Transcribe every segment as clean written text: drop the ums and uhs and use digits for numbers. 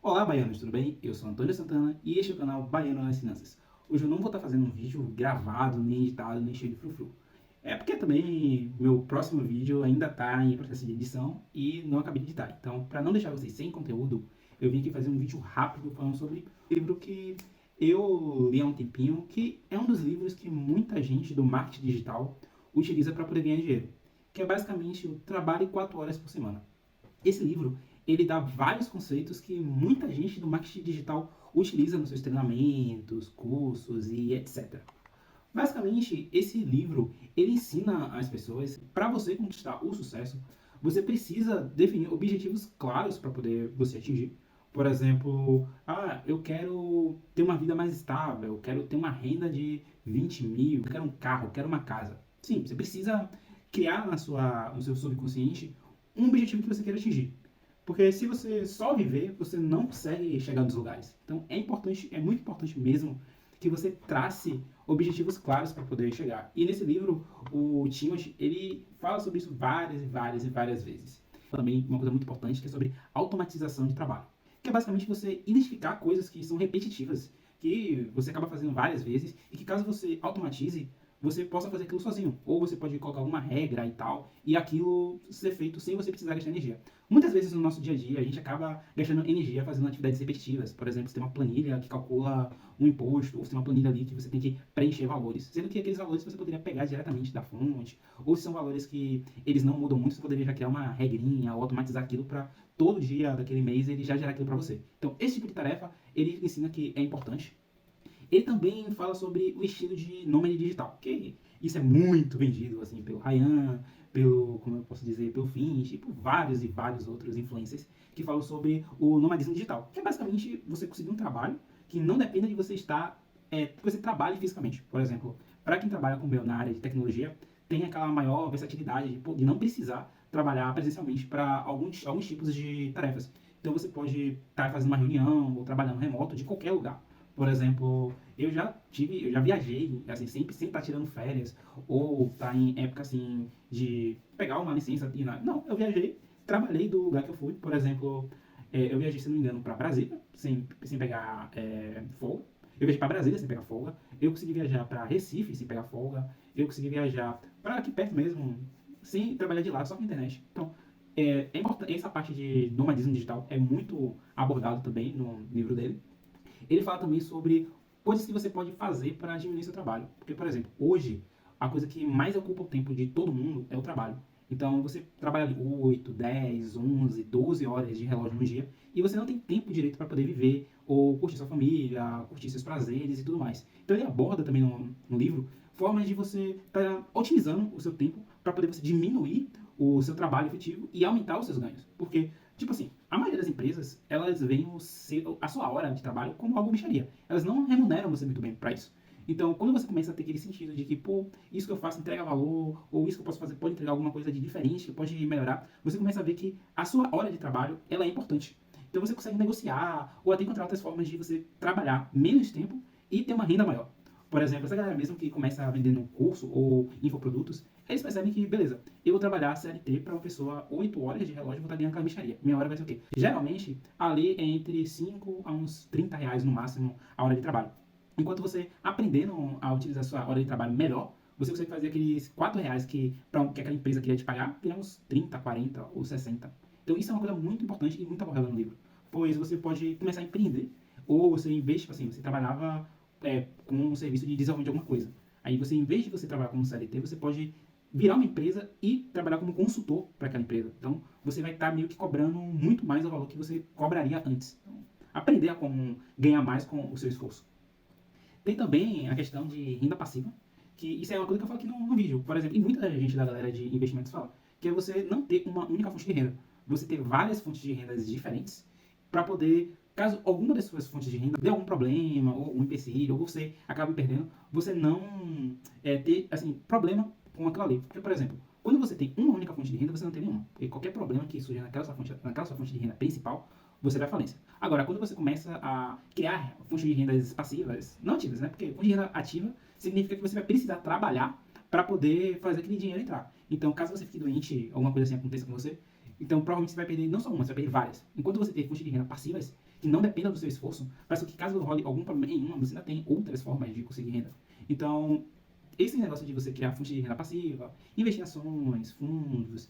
Olá, baianos, tudo bem? Eu sou Antônio Santana e este é o canal Baiano nas Finanças. Hoje eu não vou estar fazendo um vídeo gravado, nem editado, nem cheio de frufru. É porque também meu próximo vídeo ainda está em processo de edição e não acabei de editar. Então, para não deixar vocês sem conteúdo, eu vim aqui fazer um vídeo rápido falando sobre um livro que eu li há um tempinho, que é um dos livros que muita gente do marketing digital utiliza para poder ganhar dinheiro, que é basicamente o Trabalhe 4 horas por semana. Esse livro, ele dá vários conceitos que muita gente do marketing digital utiliza nos seus treinamentos, cursos e etc. Basicamente, esse livro, ele ensina as pessoas, para você conquistar o sucesso, você precisa definir objetivos claros para poder você atingir. Por exemplo, eu quero ter uma vida mais estável, eu quero ter uma renda de 20 mil, eu quero um carro, eu quero uma casa. Sim, você precisa criar no seu subconsciente um objetivo que você queira atingir. Porque se você só viver, você não consegue chegar nos lugares. Então é importante, é muito importante mesmo que você trace objetivos claros para poder chegar. E nesse livro, o Timothy, ele fala sobre isso várias e várias e várias vezes. Também uma coisa muito importante que é sobre automatização de trabalho. Que é basicamente você identificar coisas que são repetitivas, que você acaba fazendo várias vezes e que caso você automatize, você possa fazer aquilo sozinho. Ou você pode colocar alguma regra e tal, e aquilo ser feito sem você precisar gastar energia. Muitas vezes no nosso dia a dia a gente acaba gastando energia fazendo atividades repetitivas. Por exemplo, você tem uma planilha que calcula um imposto, ou você tem uma planilha ali que você tem que preencher valores. Sendo que aqueles valores você poderia pegar diretamente da fonte, ou se são valores que eles não mudam muito, você poderia já criar uma regrinha ou automatizar aquilo para todo dia daquele mês ele já gerar aquilo para você. Então, esse tipo de tarefa, ele ensina que é importante. Ele também fala sobre o estilo de nômade digital, que isso é muito vendido assim pelo Ryan, pelo, como eu posso dizer, pelo Finch, e por vários e vários outros influencers que falam sobre o nomadismo digital, que é basicamente você conseguir um trabalho que não dependa de você estar, que você trabalhe fisicamente. Por exemplo, para quem trabalha com meu na área de tecnologia, tem aquela maior versatilidade de não precisar trabalhar presencialmente para alguns tipos de tarefas. Então você pode estar fazendo uma reunião ou trabalhando remoto de qualquer lugar. Por exemplo, eu já viajei, assim, sem estar tirando férias, ou tá em época, assim, de pegar uma licença e nada. Não, eu viajei, trabalhei do lugar que eu fui. Por exemplo, eu viajei, se não me engano, para Brasília, sem pegar folga. Eu viajei para Brasília sem pegar folga. Eu consegui viajar para Recife sem pegar folga. Eu consegui viajar para aqui perto mesmo, sem trabalhar de lá, só com internet. Então, é importante, essa parte de nomadismo digital é muito abordado também no livro dele. Ele fala também sobre coisas que você pode fazer para diminuir seu trabalho. Porque, por exemplo, hoje, a coisa que mais ocupa o tempo de todo mundo é o trabalho. Então, você trabalha ali 8, 10, 11, 12 horas de relógio no dia e você não tem tempo direito para poder viver ou curtir sua família, curtir seus prazeres e tudo mais. Então, ele aborda também no livro formas de você estar otimizando o seu tempo para poder você diminuir o seu trabalho efetivo e aumentar os seus ganhos. Porque, tipo assim, a maioria das empresas, elas veem a sua hora de trabalho como algo bicharia. Elas não remuneram você muito bem para isso. Então, quando você começa a ter aquele sentido de que, pô, isso que eu faço entrega valor, ou isso que eu posso fazer pode entregar alguma coisa de diferente, que pode melhorar, você começa a ver que a sua hora de trabalho, ela é importante. Então, você consegue negociar, ou até encontrar outras formas de você trabalhar menos tempo e ter uma renda maior. Por exemplo, essa galera mesmo que começa a vender no curso ou infoprodutos, eles percebem que, beleza, eu vou trabalhar CLT para uma pessoa 8 horas de relógio, vou estar ganhando aquela micharia. Minha hora vai ser o quê? Geralmente, ali é entre 5 a uns 30 reais no máximo a hora de trabalho. Enquanto você aprendendo a utilizar a sua hora de trabalho melhor, você consegue fazer aqueles 4 reais que aquela empresa queria te pagar, virar uns 30, 40 ou 60. Então isso é uma coisa muito importante e muito abordada no livro. Pois você pode começar a empreender, ou você, em vez, tipo assim, você trabalhava com um serviço de desenvolvimento de alguma coisa. Aí você, em vez de você trabalhar como CLT, você pode virar uma empresa e trabalhar como consultor para aquela empresa. Então, você vai estar meio que cobrando muito mais o valor que você cobraria antes. Então, aprender a como ganhar mais com o seu esforço. Tem também a questão de renda passiva, que isso é uma coisa que eu falo aqui no vídeo. Por exemplo, e muita gente da galera de investimentos fala, que é você não ter uma única fonte de renda. Você ter várias fontes de rendas diferentes para poder, caso alguma das suas fontes de renda dê algum problema, ou um empecilho, ou você acabe perdendo, você não ter, assim, problema com aquilo ali. Porque, por exemplo, quando você tem uma única fonte de renda, você não tem nenhuma. Porque qualquer problema que surja naquela sua fonte de renda principal, você vai à falência. Agora, quando você começa a criar fontes de rendas passivas, não ativas, né? Porque fonte de renda ativa significa que você vai precisar trabalhar para poder fazer aquele dinheiro entrar. Então, caso você fique doente, alguma coisa assim aconteça com você, então provavelmente você vai perder não só uma, você vai perder várias. Enquanto você tem fontes de renda passivas, que não dependa do seu esforço, mas que caso role algum problema em uma, você ainda tem outras formas de conseguir renda. Então, esse negócio de você criar fonte de renda passiva, investir em ações, fundos,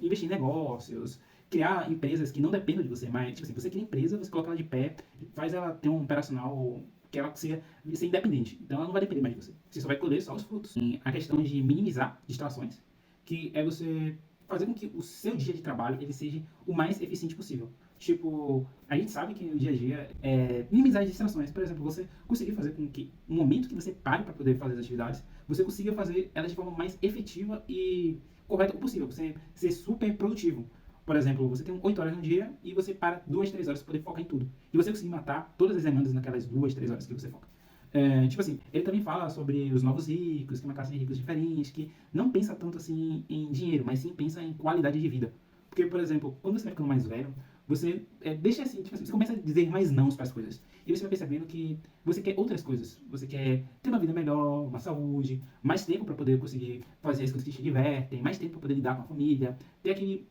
investir em negócios, criar empresas que não dependam de você, mas, tipo assim, você cria empresa, você coloca ela de pé, faz ela ter um operacional que ela consiga ser independente. Então ela não vai depender mais de você. Você só vai colher só os frutos. E a questão de minimizar distrações, que é você fazer com que o seu dia de trabalho ele seja o mais eficiente possível. Tipo, a gente sabe que no dia a dia é minimizar as distrações. Por exemplo, você conseguir fazer com que no momento que você pare para poder fazer as atividades, você consiga fazer elas de forma mais efetiva e correta possível. Você ser super produtivo. Por exemplo, você tem 8 horas no dia e você para 2, 3 horas para poder focar em tudo. E você conseguir matar todas as demandas naquelas 2, 3 horas que você foca. Tipo assim, ele também fala sobre os novos ricos, que é uma classe de ricos diferente, que não pensa tanto assim em dinheiro, mas sim pensa em qualidade de vida. Porque, por exemplo, quando você vai ficando mais velho, você deixa assim, tipo assim, você começa a dizer mais não para as coisas. E você vai percebendo que você quer outras coisas. Você quer ter uma vida melhor, uma saúde, mais tempo para poder conseguir fazer as coisas que te divertem, mais tempo para poder lidar com a família, ter aquele,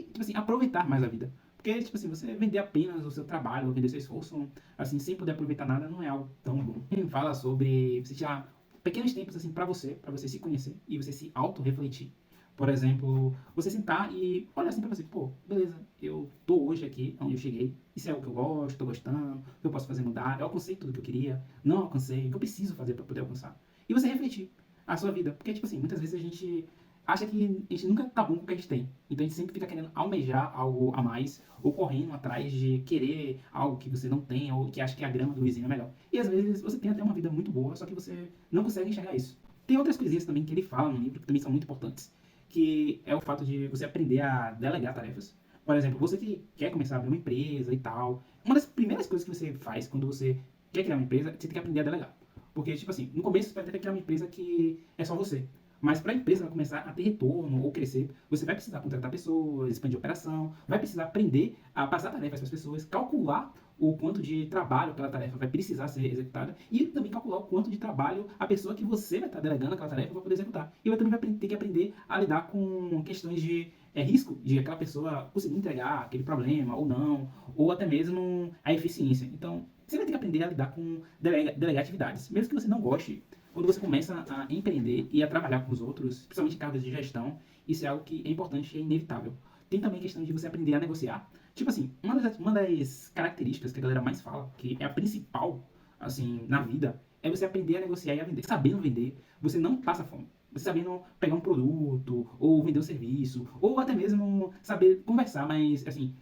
tipo assim, aproveitar mais a vida. Porque, tipo assim, você vender apenas o seu trabalho, ou vender seu esforço, assim, sem poder aproveitar nada, não é algo tão bom. Ele fala sobre você tirar pequenos tempos, assim, pra você se conhecer e você se auto-refletir. Por exemplo, você sentar e olhar assim pra você, pô, beleza, eu tô hoje aqui, onde eu cheguei, isso é o que eu gosto, tô gostando, o que eu posso fazer mudar, eu alcancei tudo que eu queria, não alcancei, o que eu preciso fazer pra poder alcançar. E você refletir a sua vida, porque, tipo assim, muitas vezes a gente acha que a gente nunca tá bom com o que a gente tem. Então a gente sempre fica querendo almejar algo a mais, ou correndo atrás de querer algo que você não tem, ou que acha que a grama do vizinho é melhor. E às vezes você tem até uma vida muito boa, só que você não consegue enxergar isso. Tem outras coisinhas também que ele fala no livro, que também são muito importantes, que é o fato de você aprender a delegar tarefas. Por exemplo, você que quer começar a abrir uma empresa e tal, uma das primeiras coisas que você faz quando você quer criar uma empresa, você tem que aprender a delegar. Porque, tipo assim, no começo você vai ter que criar uma empresa que é só você. Mas para a empresa começar a ter retorno ou crescer, você vai precisar contratar pessoas, expandir a operação, vai precisar aprender a passar tarefas para as pessoas, calcular o quanto de trabalho aquela tarefa vai precisar ser executada e também calcular o quanto de trabalho a pessoa que você vai estar delegando aquela tarefa vai poder executar. E vai também vai ter que aprender a lidar com questões de risco de aquela pessoa conseguir entregar aquele problema ou não, ou até mesmo a eficiência. Então, você vai ter que aprender a lidar com delegar atividades. Mesmo que você não goste, quando você começa a empreender e a trabalhar com os outros, principalmente em cargos de gestão, isso é algo que é importante e é inevitável. Tem também a questão de você aprender a negociar. Tipo assim, uma das características que a galera mais fala, que é a principal, assim, na vida, é você aprender a negociar e a vender. Sabendo vender, você não passa fome. Você sabendo pegar um produto, ou vender um serviço, ou até mesmo saber conversar, mas, assim,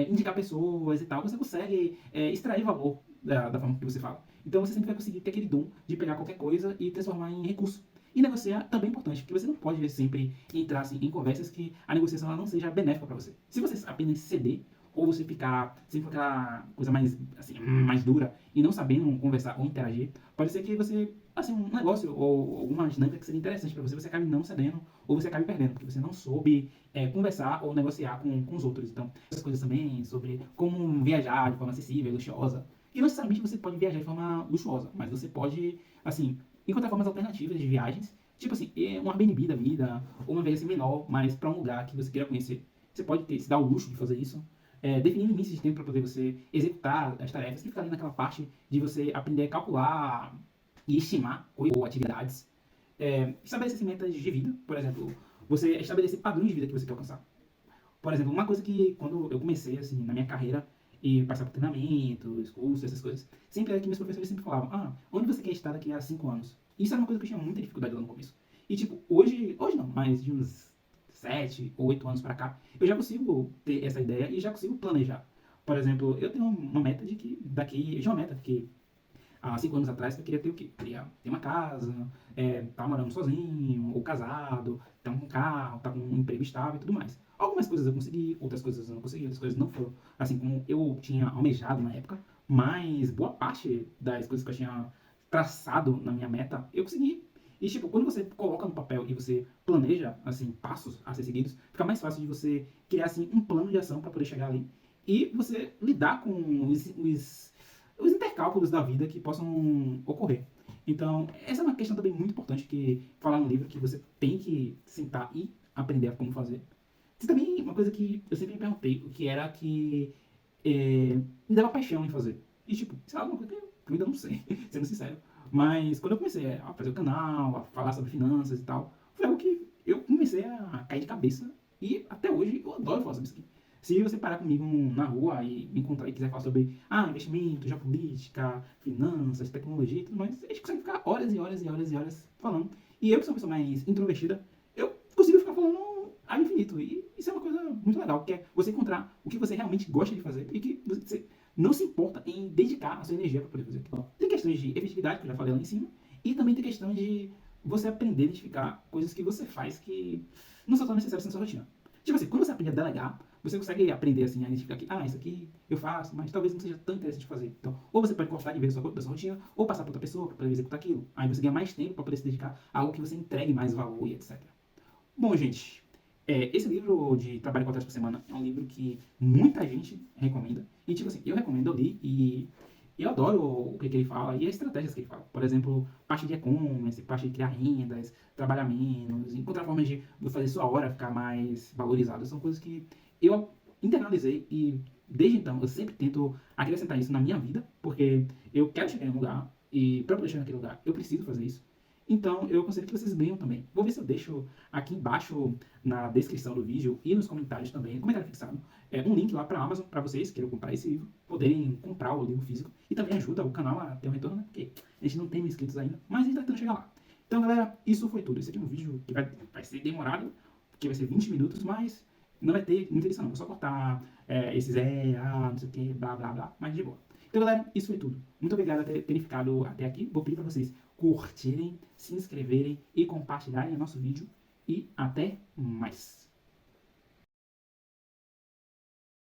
indicar pessoas e tal, você consegue extrair valor da forma que você fala. Então você sempre vai conseguir ter aquele dom de pegar qualquer coisa e transformar em recurso. E negociar também é importante, porque você não pode sempre entrar assim, em conversas que a negociação ela não seja benéfica para você. Se você apenas ceder, ou você ficar sempre com aquela coisa mais, assim, mais dura e não sabendo conversar ou interagir, pode ser que você, assim, um negócio ou alguma dinâmica que seria interessante para você, você acabe não cedendo ou você acabe perdendo, porque você não soube conversar ou negociar com os outros. Então, essas coisas também sobre como viajar de forma acessível, luxuosa. E não necessariamente você pode viajar de forma luxuosa, mas você pode, assim, encontrar formas alternativas de viagens, tipo assim, um Airbnb da vida, ou uma viagem menor, mas para um lugar que você queira conhecer. Você pode se dar o luxo de fazer isso, definir limites de tempo para poder você executar as tarefas e ficar ali naquela parte de você aprender a calcular e estimar ou atividades. Estabelecer metas de vida, por exemplo, você estabelecer padrões de vida que você quer alcançar. Por exemplo, uma coisa que quando eu comecei assim na minha carreira e passar por treinamentos, cursos, essas coisas, sempre era que meus professores sempre falavam, onde você quer estar daqui a 5 anos? Isso era uma coisa que eu tinha muita dificuldade lá no começo. E tipo, hoje não, mas de uns 7 ou 8 anos pra cá, eu já consigo ter essa ideia e já consigo planejar. Por exemplo, eu tenho uma meta de que daqui, eu tinha uma meta que há 5 anos atrás eu queria ter o quê? Eu queria ter uma casa, estar morando sozinho, ou casado, ter um carro, estar com um emprego estável e tudo mais. Algumas coisas eu consegui, outras coisas eu não consegui, outras coisas não foram assim como eu tinha almejado na época, mas boa parte das coisas que eu tinha traçado na minha meta, eu consegui. E tipo, quando você coloca no papel e você planeja, assim, passos a ser seguidos, fica mais fácil de você criar, assim, um plano de ação para poder chegar ali. E você lidar com os intercálculos da vida que possam ocorrer. Então, essa é uma questão também muito importante que falar no livro, que você tem que sentar e aprender a como fazer. Isso também é uma coisa que eu sempre me perguntei, o que era que me dava paixão em fazer. E tipo, isso é alguma coisa que eu ainda não sei, sendo sincero. Mas quando eu comecei a fazer o canal, a falar sobre finanças e tal, foi algo que eu comecei a cair de cabeça e até hoje eu adoro falar sobre isso aqui. Se você parar comigo na rua e me encontrar e quiser falar sobre investimento, geopolítica, finanças, tecnologia e tudo mais, a gente consegue ficar horas e horas e horas e horas falando. E eu, que sou uma pessoa mais introvertida, eu consigo ficar falando ao infinito. E isso é uma coisa muito legal, que é você encontrar o que você realmente gosta de fazer e que você não se importa em dedicar a sua energia para poder fazer aquilo. Tem questões de efetividade, que eu já falei lá em cima, e também tem questão de você aprender a identificar coisas que você faz que não são tão necessárias na sua rotina. Tipo assim, quando você aprende a delegar, você consegue aprender assim, a identificar que, isso aqui eu faço, mas talvez não seja tão interessante fazer. Então, ou você pode cortar de vez da sua rotina, ou passar para outra pessoa para poder executar aquilo. Aí você ganha mais tempo para poder se dedicar a algo que você entregue mais valor e etc. Bom, gente, esse livro de Trabalho 4 horas por semana é um livro que muita gente recomenda. E, tipo assim, eu recomendo, eu li e eu adoro o que ele fala e as estratégias que ele fala. Por exemplo, parte de e-commerce, parte de criar rendas, trabalhar menos, encontrar formas de fazer sua hora ficar mais valorizada. São coisas que eu internalizei e desde então eu sempre tento acrescentar isso na minha vida, porque eu quero chegar em um lugar e para poder chegar naquele lugar eu preciso fazer isso. Então, eu aconselho que vocês leiam também. Vou ver se eu deixo aqui embaixo na descrição do vídeo e nos comentários também, no comentário fixado, um link lá para a Amazon, para vocês que queiram comprar esse livro, poderem comprar o livro físico. E também ajuda o canal a ter um retorno, né? Porque a gente não tem mil inscritos ainda, mas a gente tá tentando chegar lá. Então, galera, isso foi tudo. Esse aqui é um vídeo que vai ser demorado, porque vai ser 20 minutos, mas não vai ter muita edição, não. Vou só cortar esses não sei o que, blá, blá, blá, mas de boa. Então, galera, isso foi tudo. Muito obrigado por terem ficado até aqui. Vou pedir para vocês curtirem, se inscreverem e compartilharem o nosso vídeo. E até mais.